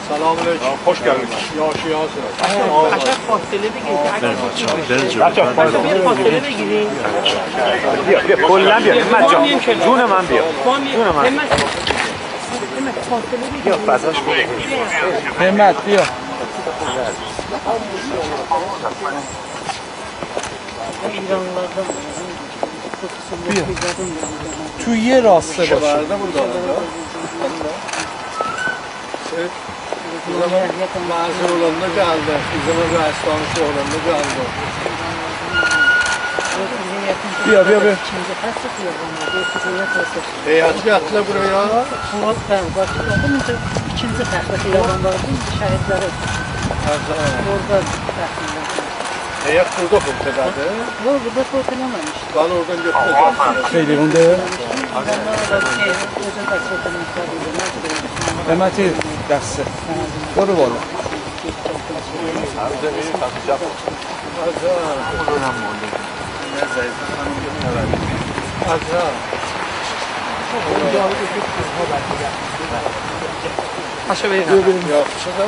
سلام علیکم. خوش geldiniz. Yaşayasın. Aşağı fasiyle de gidiyor. Aşağı fasiyle de gidiyor. بیا کلا بیا همت جان جون من بیا جون من بیا فضاش بیا همت بیا. بیا. تو یه راسته باشه. Mağaza olanına kaldı. Bizim restoranı olanına kaldı. Bia. Atla buraya. İkinci taxta xiyabandakı şəhidləri orada təxminən. Heyət burada fırtıdadı. Burada fırtılamamış. Ben oradan götüreceğim. Xeyli onda. Hemati yaxşı. Qoru bola. Aşağı verin. Yaxşı da.